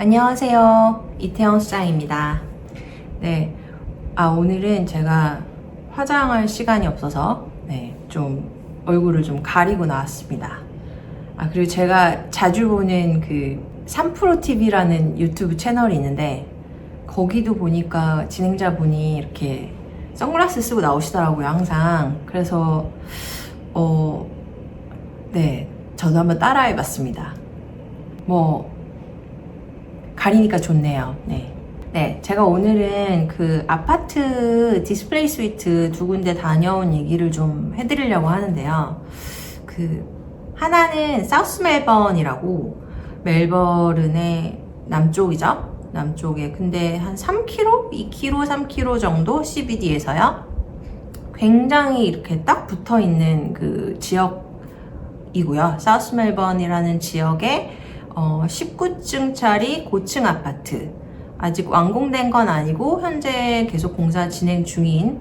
안녕하세요. 이태원 수장입니다. 네. 오늘은 제가 화장할 시간이 없어서 좀 얼굴을 좀 가리고 나왔습니다. 그리고 제가 자주 보는 그 3프로TV라는 유튜브 채널이 있는데 거기도 보니까 진행자분이 이렇게 선글라스 쓰고 나오시더라고요, 항상. 그래서 저도 한번 따라해 봤습니다. 가리니까 좋네요. 제가 오늘은 그 아파트 디스플레이 스위트 두 군데 다녀온 얘기를 좀 해드리려고 하는데요. 하나는 사우스 멜번이라고, 멜버른의 남쪽이죠. 남쪽에. 근데 한 3km? 2km, 3km 정도 CBD에서요. 굉장히 이렇게 딱 붙어 있는 그 지역이고요. 사우스 멜번이라는 지역에 19층짜리 고층 아파트. 아직 완공된 건 아니고 현재 계속 공사 진행 중인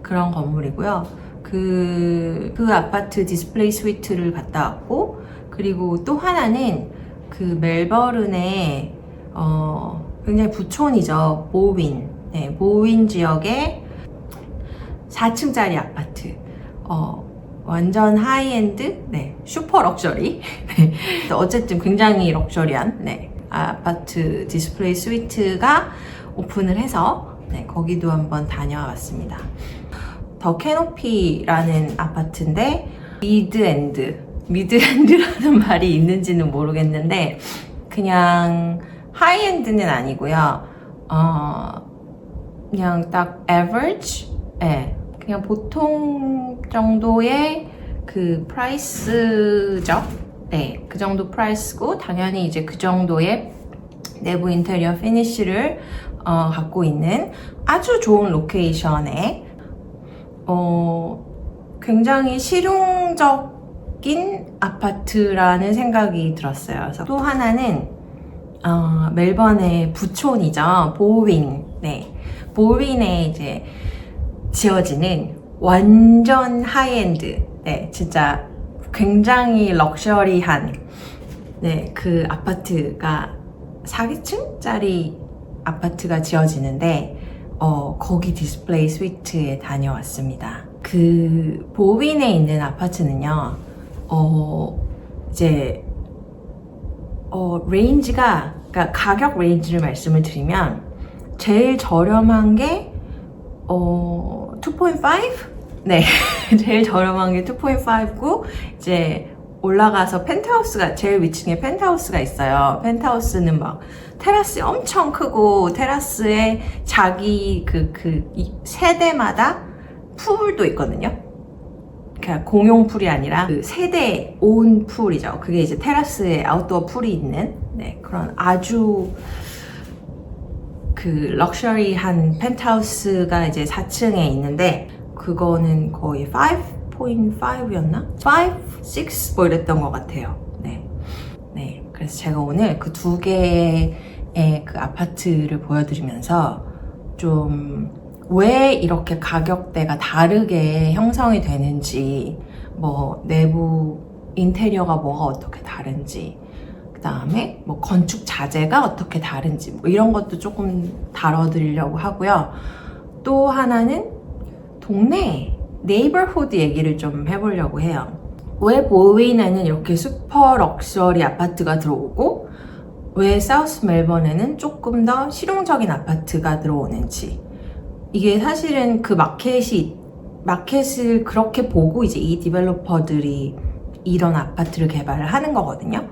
그런 건물이고요. 그 아파트 디스플레이 스위트를 갔다 왔고, 그리고 또 하나는 그 멜버른의 굉장히 부촌이죠. 보윈 지역의 4층짜리 아파트. 완전 하이엔드, 슈퍼 럭셔리. 어쨌든 굉장히 럭셔리한, 아파트 디스플레이 스위트가 오픈을 해서, 거기도 한번 다녀와 봤습니다. 더 캐노피라는 아파트인데, 미드엔드라는 말이 있는지는 모르겠는데, 그냥 하이엔드는 아니고요. 그냥 딱 average? 그냥 보통 정도의 그 프라이스죠. 그 정도 프라이스고, 당연히 이제 그 정도의 내부 인테리어 피니쉬를 갖고 있는 아주 좋은 로케이션에 굉장히 실용적인 아파트라는 생각이 들었어요. 그래서 또 하나는 멜번의 부촌이죠. 보윈에 이제 지어지는 완전 하이엔드, 진짜 굉장히 럭셔리한 그 아파트가 4층짜리 아파트가 지어지는데 거기 디스플레이 스위트에 다녀왔습니다. 그 보윈에 있는 아파트는요, 이제 레인지가, 그러니까 가격 레인지를 말씀을 드리면 제일 저렴한 게 2.5? 제일 저렴한 게 2.5고, 이제 올라가서 펜트하우스가, 제일 위층에 펜트하우스가 있어요. 펜트하우스는 막 테라스 엄청 크고, 테라스에 자기 세대마다 풀도 있거든요. 그러니까 공용 풀이 아니라 그 세대 온 풀이죠. 그게 이제 테라스에 아웃도어 풀이 있는 그런 아주 그 럭셔리한 펜트하우스가 이제 4층에 있는데, 그거는 거의 5.5였나? 5, 6? 뭐 이랬던 것 같아요. 그래서 제가 오늘 그 두 개의 그 아파트를 보여드리면서 좀 왜 이렇게 가격대가 다르게 형성이 되는지, 뭐 내부 인테리어가 뭐가 어떻게 다른지, 그 다음에 뭐 건축 자재가 어떻게 다른지, 뭐 이런 것도 조금 다뤄드리려고 하고요. 또 하나는 동네 네이버후드 얘기를 좀 해보려고 해요. 왜 보윈에는 이렇게 슈퍼 럭셔리 아파트가 들어오고 왜 사우스 멜번에는 조금 더 실용적인 아파트가 들어오는지, 이게 사실은 그 마켓을 그렇게 보고 이제 이 디벨로퍼들이 이런 아파트를 개발을 하는 거거든요.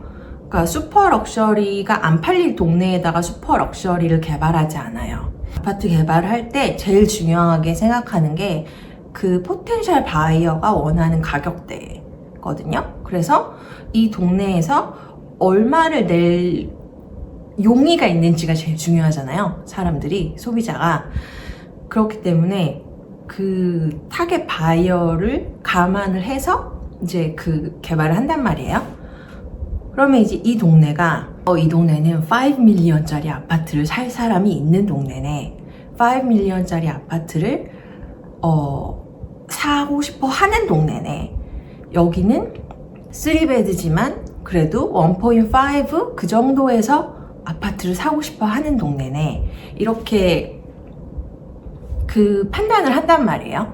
그러니까 슈퍼 럭셔리가 안 팔릴 동네에다가 슈퍼 럭셔리를 개발하지 않아요. 아파트 개발을 할 때 제일 중요하게 생각하는 게 그 포텐셜 바이어가 원하는 가격대거든요. 그래서 이 동네에서 얼마를 낼 용의가 있는지가 제일 중요하잖아요. 사람들이, 소비자가. 그렇기 때문에 그 타겟 바이어를 감안을 해서 이제 그 개발을 한단 말이에요. 그러면 이제 이 동네가 이 동네는 5밀리언짜리 아파트를 살 사람이 있는 동네네. 5밀리언짜리 아파트를 사고 싶어 하는 동네네. 여기는 3베드지만 그래도 1.5 그 정도에서 아파트를 사고 싶어 하는 동네네. 이렇게 그 판단을 한단 말이에요.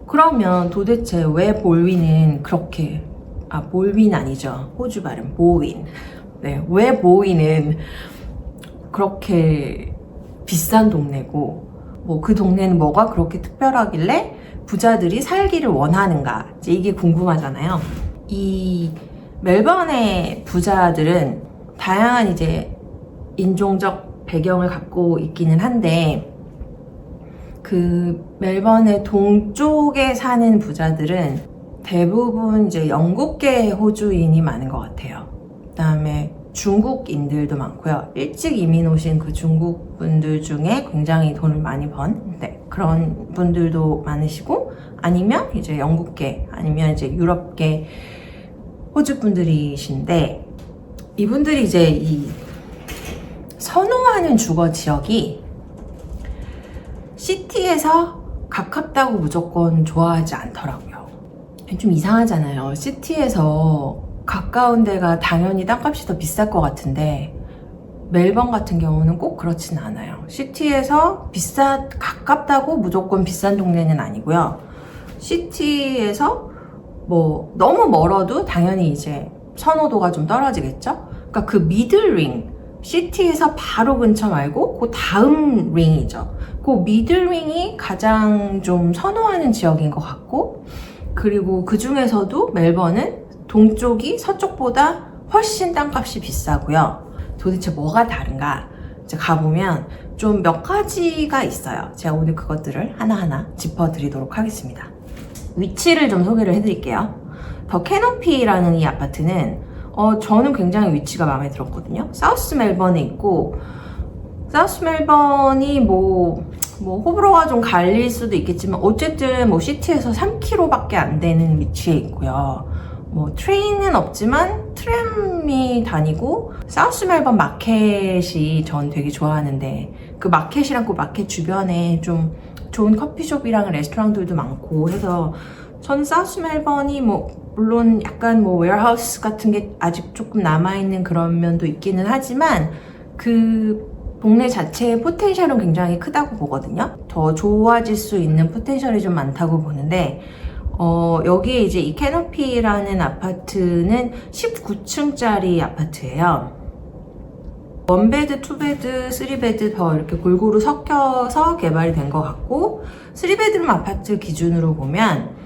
그러면 도대체 왜 볼윈은 그렇게, 볼윈 아니죠. 호주 발음, 보윈. 네, 왜 보윈은 그렇게 비싼 동네고, 뭐 그 동네는 뭐가 그렇게 특별하길래 부자들이 살기를 원하는가, 이제 이게 궁금하잖아요. 이 멜번의 부자들은 다양한 이제 인종적 배경을 갖고 있기는 한데, 그 멜번의 동쪽에 사는 부자들은 대부분 이제 영국계 호주인이 많은 것 같아요. 그 다음에 중국인들도 많고요. 일찍 이민 오신 그 중국 분들 중에 굉장히 돈을 많이 번, 그런 분들도 많으시고, 아니면 이제 영국계, 아니면 이제 유럽계 호주 분들이신데, 이분들이 이제 이 선호하는 주거 지역이 시티에서 가깝다고 무조건 좋아하지 않더라고요. 좀 이상하잖아요. 시티에서 가까운 데가 당연히 땅값이 더 비쌀 것 같은데, 멜번 같은 경우는 꼭 그렇진 않아요. 시티에서 가깝다고 무조건 비싼 동네는 아니고요. 시티에서 뭐 너무 멀어도 당연히 이제 선호도가 좀 떨어지겠죠? 그러니까 그 미들링, 시티에서 바로 근처 말고 그 다음 링이죠. 그 미들링이 가장 좀 선호하는 지역인 것 같고, 그리고 그 중에서도 멜번은 동쪽이 서쪽보다 훨씬 땅값이 비싸고요. 도대체 뭐가 다른가? 이제 가보면 좀 몇 가지가 있어요. 제가 오늘 그것들을 하나하나 짚어드리도록 하겠습니다. 위치를 좀 소개를 해드릴게요. 더 캐노피라는 이 아파트는 저는 굉장히 위치가 마음에 들었거든요. 사우스 멜번에 있고, 사우스 멜번이 뭐 호불호가 좀 갈릴 수도 있겠지만 어쨌든 뭐 시티에서 3km밖에 안 되는 위치에 있고요. 뭐 트레인은 없지만 트램이 다니고, 사우스 멜번 마켓이 전 되게 좋아하는데, 그 마켓이랑 그 마켓 주변에 좀 좋은 커피숍이랑 레스토랑들도 많고 해서, 전 사우스 멜번이 뭐 물론 약간 뭐 웨어하우스 같은 게 아직 조금 남아있는 그런 면도 있기는 하지만, 그 동네 자체의 포텐셜은 굉장히 크다고 보거든요. 더 좋아질 수 있는 포텐셜이 좀 많다고 보는데, 여기에 이제 이 캐노피라는 아파트는 19층짜리 아파트예요. 1베드, 2베드, 3베드 더 이렇게 골고루 섞여서 개발이 된 것 같고, 3베드룸 아파트 기준으로 보면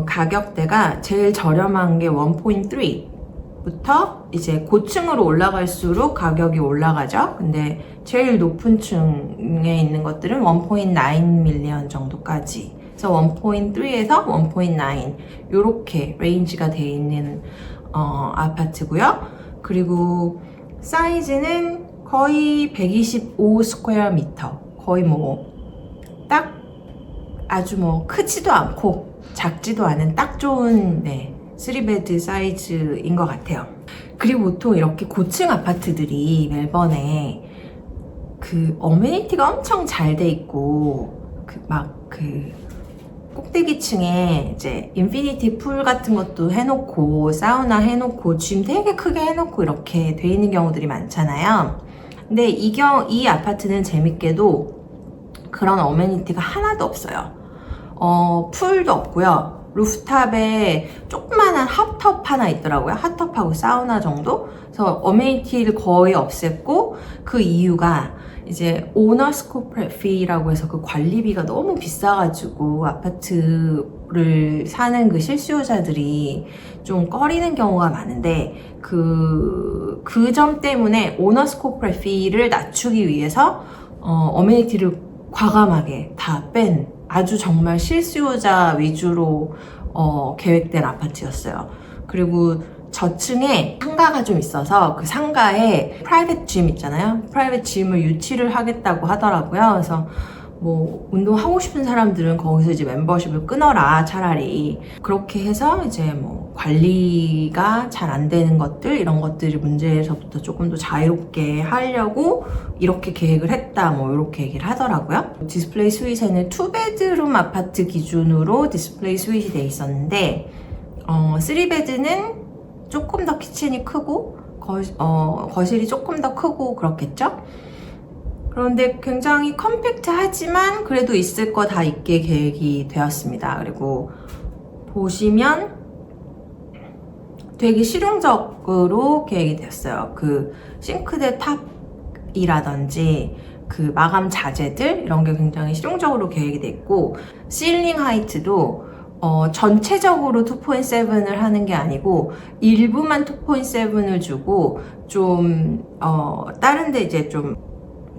가격대가 제일 저렴한 게 1.3부터 이제 고층으로 올라갈수록 가격이 올라가죠. 근데 제일 높은 층에 있는 것들은 1.9 밀리언 정도까지, 그래서 1.3에서 1.9 이렇게 레인지가 되어 있는 아파트고요. 그리고 사이즈는 거의 125 스퀘어 미터, 거의 뭐 딱 아주 뭐 크지도 않고 작지도 않은 딱 좋은 3베드 사이즈인 것 같아요. 그리고 보통 이렇게 고층 아파트들이 멜번에 그 어메니티가 엄청 잘 돼 있고, 그 꼭대기층에 이제 인피니티 풀 같은 것도 해놓고, 사우나 해놓고, 짐 되게 크게 해놓고 이렇게 돼 있는 경우들이 많잖아요. 근데 이 아파트는 재밌게도 그런 어메니티가 하나도 없어요. 풀도 없고요. 루프탑에 조그만한 핫tub 하나 있더라고요. 핫tub하고 사우나 정도? 그래서 어메니티를 거의 없앴고, 그 이유가 이제 오너스 코퍼레이트 피라고 해서 그 관리비가 너무 비싸가지고 아파트를 사는 그 실수요자들이 좀 꺼리는 경우가 많은데, 그 점 때문에 오너스 코퍼레이트 피를 낮추기 위해서 어메니티를 과감하게 다 뺀, 아주 정말 실수요자 위주로 계획된 아파트였어요. 그리고 저층에 상가가 좀 있어서 그 상가에 프라이빗 짐 있잖아요. 프라이빗 짐을 유치를 하겠다고 하더라고요. 그래서 뭐 운동하고 싶은 사람들은 거기서 이제 멤버십을 끊어라, 차라리. 그렇게 해서 이제 뭐 관리가 잘 안 되는 것들, 이런 것들이 문제에서부터 조금 더 자유롭게 하려고 이렇게 계획을 했다, 뭐 이렇게 얘기를 하더라고요. 디스플레이 스윗에는 2베드룸 아파트 기준으로 디스플레이 스윗이 돼 있었는데, 3베드는 조금 더 키친이 크고 거실이 조금 더 크고 그렇겠죠? 그런데 굉장히 컴팩트하지만 그래도 있을 거 다 있게 계획이 되었습니다. 그리고 보시면 되게 실용적으로 계획이 되었어요. 그 싱크대 탑이라든지 그 마감 자재들 이런 게 굉장히 실용적으로 계획이 됐고, 실링 하이트도 전체적으로 2.7을 하는 게 아니고 일부만 2.7을 주고 좀 다른데 이제 좀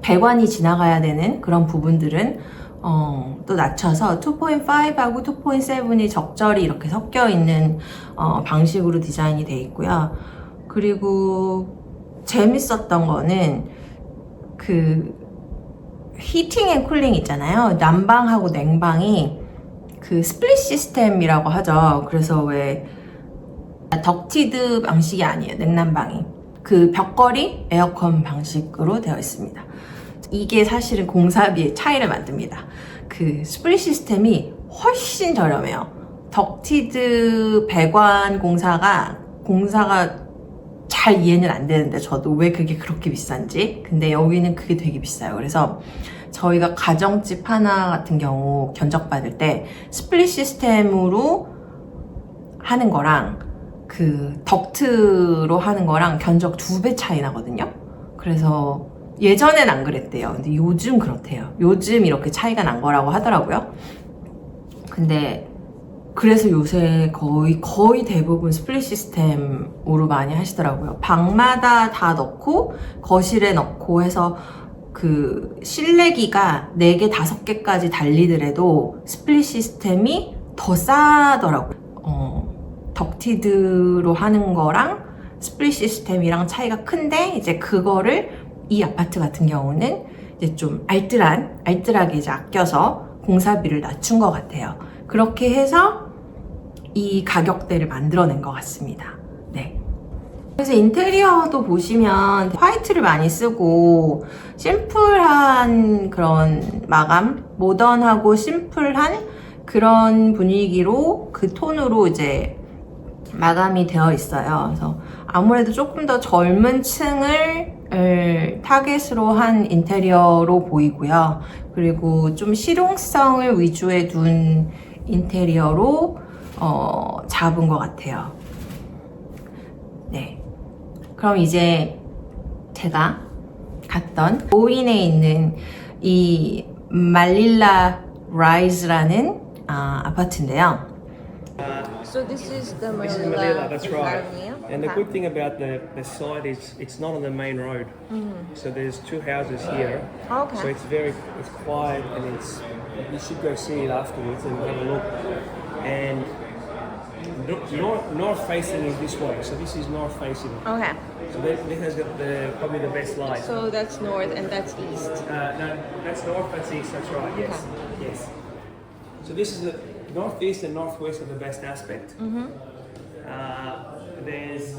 배관이 지나가야 되는 그런 부분들은 또 낮춰서 2.5하고 2.7이 적절히 이렇게 섞여 있는 방식으로 디자인이 되어 있고요. 그리고 재밌었던 거는 그 히팅 앤 쿨링 있잖아요. 난방하고 냉방이 그 스플릿 시스템이라고 하죠. 그래서 왜 덕티드 방식이 아니에요. 냉난방이 그 벽걸이 에어컨 방식으로 되어 있습니다. 이게 사실은 공사비의 차이를 만듭니다. 그 스플릿 시스템이 훨씬 저렴해요. 덕티드 배관 공사가 잘 이해는 안 되는데 저도 왜 그게 그렇게 비싼지. 근데 여기는 그게 되게 비싸요. 그래서 저희가 가정집 하나 같은 경우 견적받을 때 스플릿 시스템으로 하는 거랑 그 덕트로 하는 거랑 견적 2배 차이 나거든요. 그래서 예전엔 안 그랬대요. 근데 요즘 그렇대요. 요즘 이렇게 차이가 난 거라고 하더라고요. 근데 그래서 요새 거의 대부분 스플릿 시스템으로 많이 하시더라고요. 방마다 다 넣고 거실에 넣고 해서 그 실내기가 4개, 5개까지 달리더라도 스플릿 시스템이 더 싸더라고요. 덕티드로 하는 거랑 스플릿 시스템이랑 차이가 큰데, 이제 그거를 이 아파트 같은 경우는 이제 좀 알뜰하게 이제 아껴서 공사비를 낮춘 것 같아요. 그렇게 해서 이 가격대를 만들어낸 것 같습니다. 네. 그래서 인테리어도 보시면 화이트를 많이 쓰고 심플한 그런 마감, 모던하고 심플한 그런 분위기로 그 톤으로 이제 마감이 되어 있어요. 그래서 아무래도 조금 더 젊은 층을 타겟으로 한 인테리어로 보이고요. 그리고 좀 실용성을 위주에 둔 인테리어로 잡은 것 같아요. 네. 그럼 이제 제가 갔던 오인에 있는 이 말릴라 라이즈라는 아파트인데요. So this is the This is Manila, Manila that's right. Avenue. And the good thing about the site is it's not on the main road. So there's 2 houses here. Okay. So it's quiet and you should go see it afterwards and have a look. And north facing is this way. So this is north facing. Okay. So this has got probably the best light. So that's north and that's east. No, that's north, that's east, that's right, yes. Yes. So this is the northeast and northwest are the best aspect. There's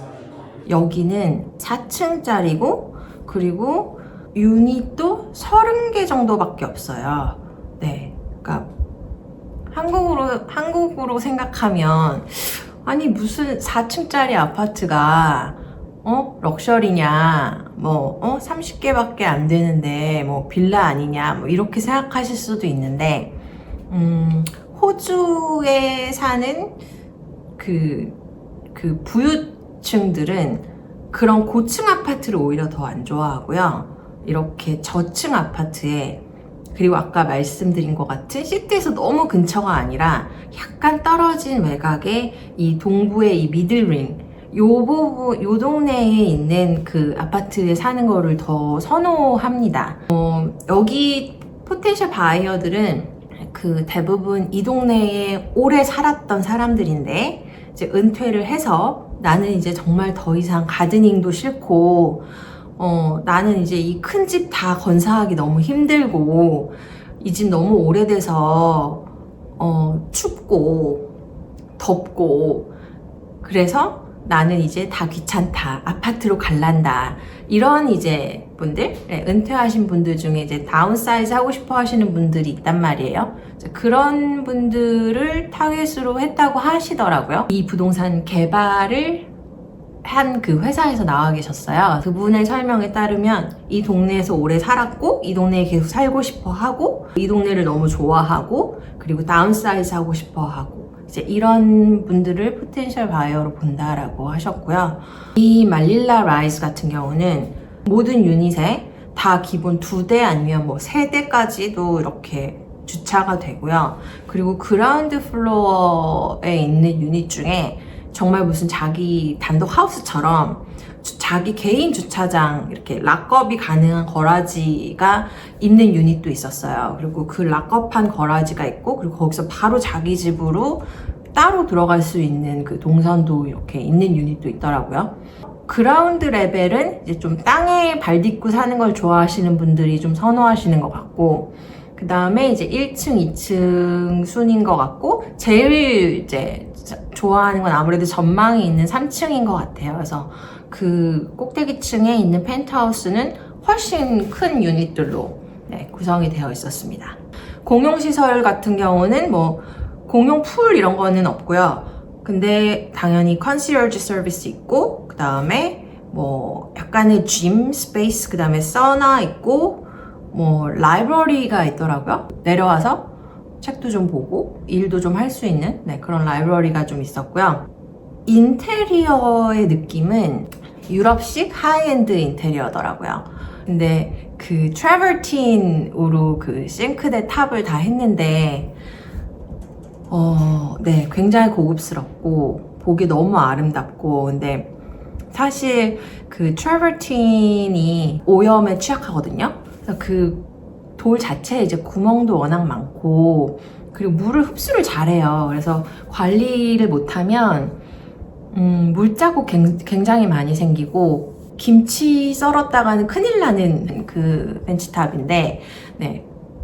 여기는 4층짜리고 그리고 유닛도 30개 정도밖에 없어요. 네. 그러니까 한국으로 생각하면 아니 무슨 4층짜리 아파트가 럭셔리냐, 30개밖에 안 되는데 빌라 아니냐, 이렇게 생각하실 수도 있는데, 호주에 사는 그 부유층들은 그런 고층 아파트를 오히려 더 안 좋아하고요. 이렇게 저층 아파트에, 그리고 아까 말씀드린 것 같은 시티에서 너무 근처가 아니라 약간 떨어진 외곽에 이 동부의 이 미들링, 요 동네에 있는 그 아파트에 사는 거를 더 선호합니다. 여기 포텐셜 바이어들은 그 대부분 이 동네에 오래 살았던 사람들인데 이제 은퇴를 해서 나는 이제 정말 더 이상 가드닝도 싫고 나는 이제 이 큰 집 다 건사하기 너무 힘들고 이 집 너무 오래돼서 춥고 덥고 그래서 나는 이제 다 귀찮다. 아파트로 갈란다. 이런 이제 분들, 은퇴하신 분들 중에 이제 다운사이즈 하고 싶어 하시는 분들이 있단 말이에요. 그런 분들을 타겟으로 했다고 하시더라고요. 이 부동산 개발을 한 그 회사에서 나와 계셨어요. 그분의 설명에 따르면 이 동네에서 오래 살았고 이 동네에 계속 살고 싶어 하고 이 동네를 너무 좋아하고 그리고 다운사이즈 하고 싶어 하고 이제 이런 분들을 포텐셜 바이어로 본다라고 하셨고요. 이 말릴라 라이즈 같은 경우는 모든 유닛에 다 기본 2대 아니면 뭐 3대까지도 이렇게 주차가 되고요. 그리고 그라운드 플로어에 있는 유닛 중에 정말 무슨 자기 단독 하우스처럼 자기 개인 주차장 이렇게 락업이 가능한 거라지가 있는 유닛도 있었어요. 그리고 그 락업한 거라지가 있고 그리고 거기서 바로 자기 집으로 따로 들어갈 수 있는 그 동선도 이렇게 있는 유닛도 있더라고요. 그라운드 레벨은 이제 좀 땅에 발 딛고 사는 걸 좋아하시는 분들이 좀 선호하시는 것 같고 그 다음에 이제 1층, 2층 순인 것 같고 제일 이제 좋아하는 건 아무래도 전망이 있는 3층인 것 같아요. 그래서 그 꼭대기층에 있는 펜트하우스는 훨씬 큰 유닛들로 구성이 되어 있었습니다. 공용시설 같은 경우는 뭐 공용 풀 이런 거는 없고요. 근데 당연히 컨시어지 서비스 있고 그 다음에 뭐 약간의 짐 스페이스 그 다음에 사우나 있고 뭐 라이브러리가 있더라고요. 내려와서 책도 좀 보고 일도 좀 할 수 있는 그런 라이브러리가 좀 있었고요. 인테리어의 느낌은 유럽식 하이엔드 인테리어더라고요. 근데 그 트래버틴으로 그 싱크대 탑을 다 했는데 굉장히 고급스럽고 보기 너무 아름답고 근데 사실 그 트래버틴이 오염에 취약하거든요. 그래서 그 돌 자체에 이제 구멍도 워낙 많고 그리고 물을 흡수를 잘해요. 그래서 관리를 못하면 물자국 굉장히 많이 생기고 김치 썰었다가는 큰일 나는 그 벤치탑인데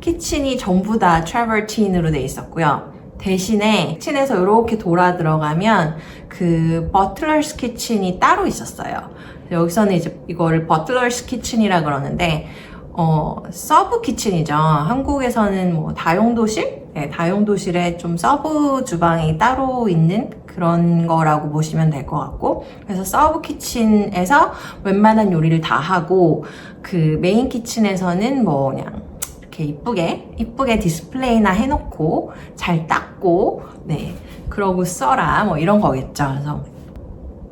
키친이 전부 다 트래버틴으로 돼 있었고요. 대신에 키친에서 이렇게 돌아 들어가면 그 버틀러스 키친이 따로 있었어요. 여기서는 이제 이거를 버틀러스 키친이라 그러는데 서브 키친이죠. 한국에서는 뭐 다용도실? 다용도실에 좀 서브 주방이 따로 있는 그런 거라고 보시면 될 것 같고 그래서 서브 키친에서 웬만한 요리를 다 하고 그 메인 키친에서는 뭐 그냥 이렇게 이쁘게 디스플레이나 해놓고 잘 닦고 그러고 써라 뭐 이런 거겠죠. 그래서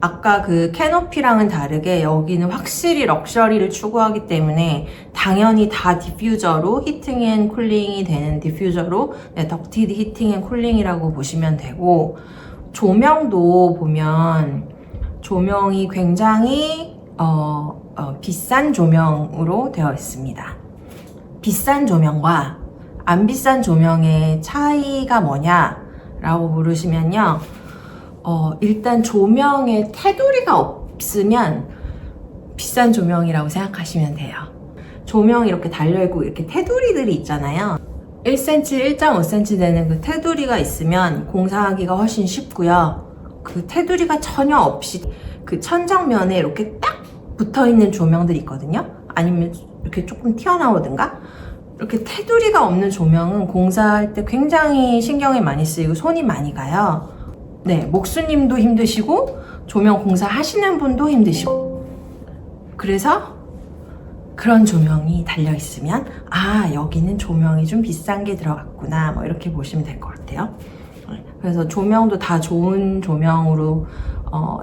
아까 그 캐노피랑은 다르게 여기는 확실히 럭셔리를 추구하기 때문에 당연히 다 디퓨저로 히팅 앤 쿨링이 되는 디퓨저로 덕티드 히팅 앤 쿨링이라고 보시면 되고 조명도 보면 조명이 굉장히 비싼 조명으로 되어 있습니다. 비싼 조명과 안 비싼 조명의 차이가 뭐냐라고 물으시면요. 일단 조명에 테두리가 없으면 비싼 조명이라고 생각하시면 돼요. 조명이 이렇게 달려있고 이렇게 테두리들이 있잖아요. 1cm, 1.5cm 되는 그 테두리가 있으면 공사하기가 훨씬 쉽고요. 그 테두리가 전혀 없이 그 천정면에 이렇게 딱 붙어있는 조명들이 있거든요. 아니면 이렇게 조금 튀어나오든가 이렇게 테두리가 없는 조명은 공사할 때 굉장히 신경이 많이 쓰이고 손이 많이 가요. 목수님도 힘드시고 조명 공사 하시는 분도 힘드시고 그래서 그런 조명이 달려있으면 여기는 조명이 좀 비싼 게 들어갔구나 뭐 이렇게 보시면 될 것 같아요. 그래서 조명도 다 좋은 조명으로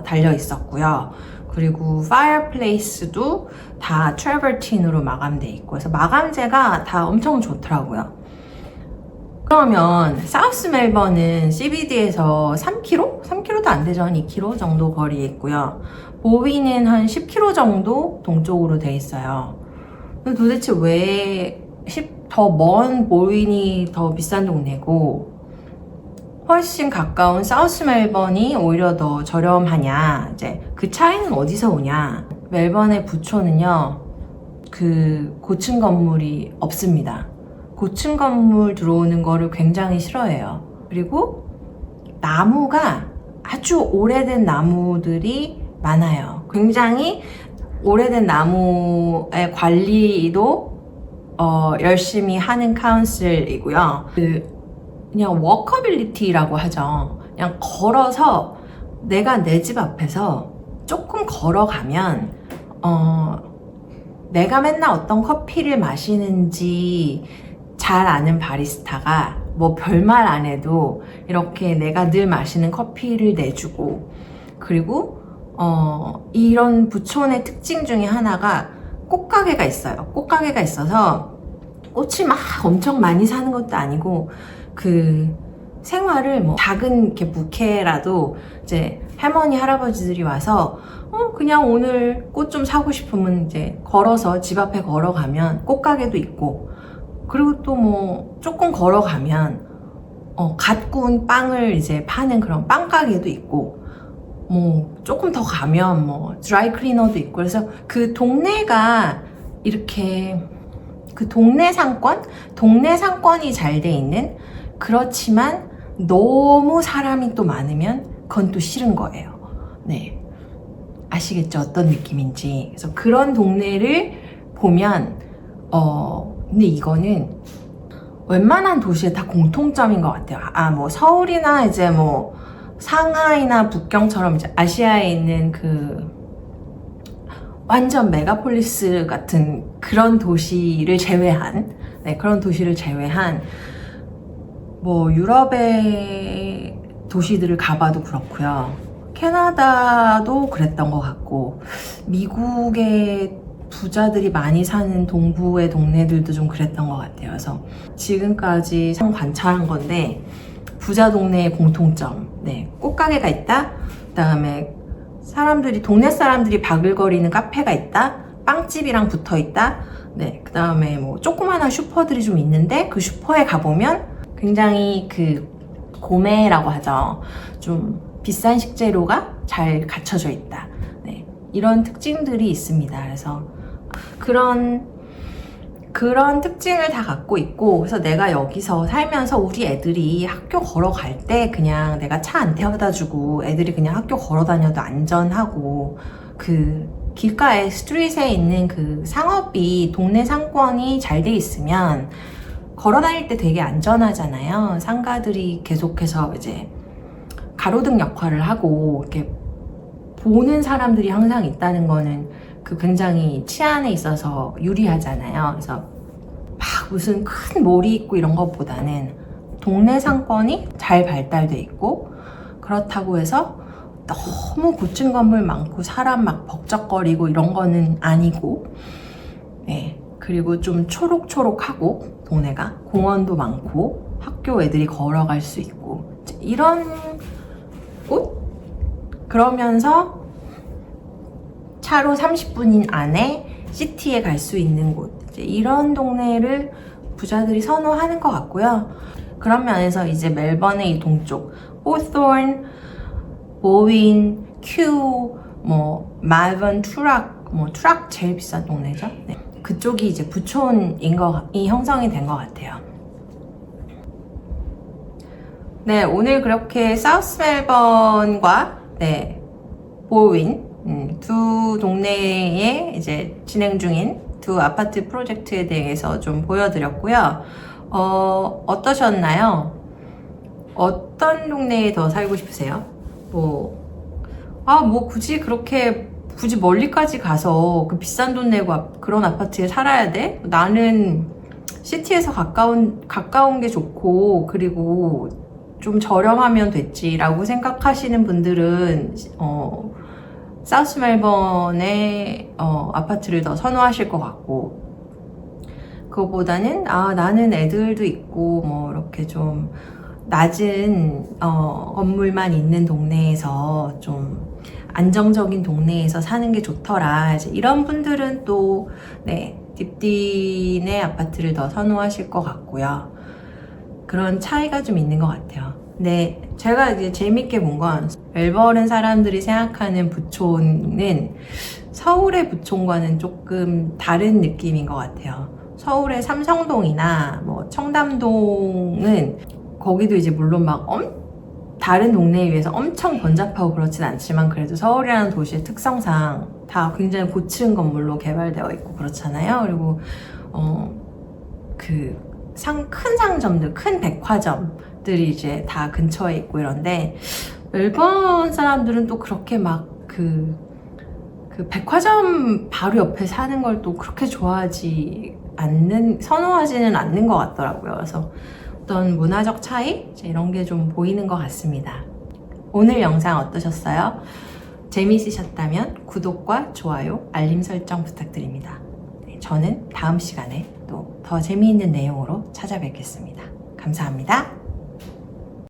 달려있었고요. 그리고 파이어플레이스도 다 트래버틴으로 마감돼 있고 그래서 마감재가 다 엄청 좋더라고요. 그러면 사우스 멜번은 CBD에서 3km? 3km도 안 되죠. 한 2km 정도 거리에 있고요. 보위는 한 10km 정도 동쪽으로 돼 있어요. 근데 도대체 왜 더 먼 보윈이 더 비싼 동네고 훨씬 가까운 사우스 멜번이 오히려 더 저렴하냐 이제 그 차이는 어디서 오냐. 멜번의 부초는요 그 고층 건물이 없습니다. 고층 건물 들어오는 거를 굉장히 싫어해요. 그리고 나무가 아주 오래된 나무들이 많아요. 굉장히 오래된 나무의 관리도 열심히 하는 카운슬이고요. 그냥 워커빌리티라고 하죠. 그냥 걸어서 내가 내 집 앞에서 조금 걸어가면 내가 맨날 어떤 커피를 마시는지 잘 아는 바리스타가 뭐 별말 안 해도 이렇게 내가 늘 마시는 커피를 내주고, 그리고 이런 부촌의 특징 중에 하나가 꽃가게가 있어요. 꽃가게가 있어서 꽃을 막 엄청 많이 사는 것도 아니고 그 생화를 뭐 작은 이렇게 부케라도 이제 할머니 할아버지들이 와서 그냥 오늘 꽃 좀 사고 싶으면 이제 걸어서 집 앞에 걸어가면 꽃가게도 있고, 그리고 또 뭐 조금 걸어가면 갓 구운 빵을 이제 파는 그런 빵가게도 있고, 뭐 조금 더 가면 뭐 드라이 클리너도 있고, 그래서 그 동네가 이렇게 그 동네 상권이 잘 돼 있는, 그렇지만 너무 사람이 또 많으면 그건 또 싫은 거예요. 네. 아시겠죠? 어떤 느낌인지. 그래서 그런 동네를 보면, 근데 이거는 웬만한 도시에 다 공통점인 것 같아요. 뭐 서울이나 이제 뭐 상하이나 북경처럼 이제 아시아에 있는 그 완전 메가폴리스 같은 그런 도시를 제외한, 네, 그런 도시를 제외한 뭐 유럽의 도시들을 가봐도 그렇고요. 캐나다도 그랬던 것 같고, 미국의 부자들이 많이 사는 동부의 동네들도 좀 그랬던 것 같아요. 그래서 지금까지 관찰한 건데, 부자 동네의 공통점, 네, 꽃가게가 있다. 그 다음에 동네 사람들이 바글거리는 카페가 있다. 빵집이랑 붙어 있다. 네, 그 다음에 뭐 조그마한 슈퍼들이 좀 있는데, 그 슈퍼에 가보면 굉장히 그 고메라고 하죠. 좀 비싼 식재료가 잘 갖춰져 있다. 네, 이런 특징들이 있습니다. 그래서 그런 특징을 다 갖고 있고, 그래서 내가 여기서 살면서 우리 애들이 학교 걸어갈 때 그냥 내가 차 안 태워다 주고 애들이 그냥 학교 걸어 다녀도 안전하고, 그 길가에 스트릿에 있는 그 상업이, 동네 상권이 잘 돼 있으면 걸어 다닐 때 되게 안전하잖아요. 상가들이 계속해서 이제 가로등 역할을 하고 이렇게 보는 사람들이 항상 있다는 거는 그 굉장히 치안에 있어서 유리하잖아요. 그래서 막 무슨 큰 몰이 있고 이런 것보다는 동네 상권이 잘 발달돼 있고, 그렇다고 해서 너무 고층 건물 많고 사람 막 벅적거리고 이런 거는 아니고, 네, 그리고 좀 초록초록하고 동네가 공원도 많고 학교 애들이 걸어갈 수 있고 이런 곳? 그러면서 차로 30분인 안에 시티에 갈 수 있는 곳, 이제 이런 동네를 부자들이 선호하는 것 같고요. 그런 면에서 이제 멜번의 이 동쪽, 호스톤, 보윈, 큐, 뭐 말번, 투락, 뭐 투락 제일 비싼 동네죠. 네. 그쪽이 이제 부촌이 형성이 된 것 같아요. 네, 오늘 그렇게 사우스 멜번과 네, 보윈 두 동네에 이제 진행 중인 두 아파트 프로젝트에 대해서 좀 보여드렸고요. 어떠셨나요? 어떤 동네에 더 살고 싶으세요? 뭐 굳이 멀리까지 가서 그 비싼 돈 내고 그런 아파트에 살아야 돼? 나는 시티에서 가까운 게 좋고, 그리고 좀 저렴하면 됐지라고 생각하시는 분들은 사우스 멜번의 아파트를 더 선호하실 것 같고, 그거보다는 나는 애들도 있고 뭐 이렇게 좀 낮은 건물만 있는 동네에서 좀 안정적인 동네에서 사는 게 좋더라, 이제 이런 분들은 또 네, 딥딘의 아파트를 더 선호하실 것 같고요. 그런 차이가 좀 있는 것 같아요. 근데 제가 이제 재밌게 본 건, 멜버른 사람들이 생각하는 부촌은 서울의 부촌과는 조금 다른 느낌인 것 같아요. 서울의 삼성동이나 뭐 청담동은 거기도 이제 물론 막 다른 동네에 비해서 엄청 번잡하고 그렇진 않지만, 그래도 서울이라는 도시의 특성상 다 굉장히 고층 건물로 개발되어 있고 그렇잖아요. 그리고 큰 상점들, 큰 백화점들이 이제 다 근처에 있고 이런데, 멜번 사람들은 또 그렇게 막 그 백화점 바로 옆에 사는 걸 또 그렇게 선호하지는 않는 것 같더라고요. 그래서 어떤 문화적 차이? 이런 게 좀 보이는 것 같습니다. 오늘 영상 어떠셨어요? 재미있으셨다면 구독과 좋아요, 알림 설정 부탁드립니다. 저는 다음 시간에 또 더 재미있는 내용으로 찾아뵙겠습니다. 감사합니다.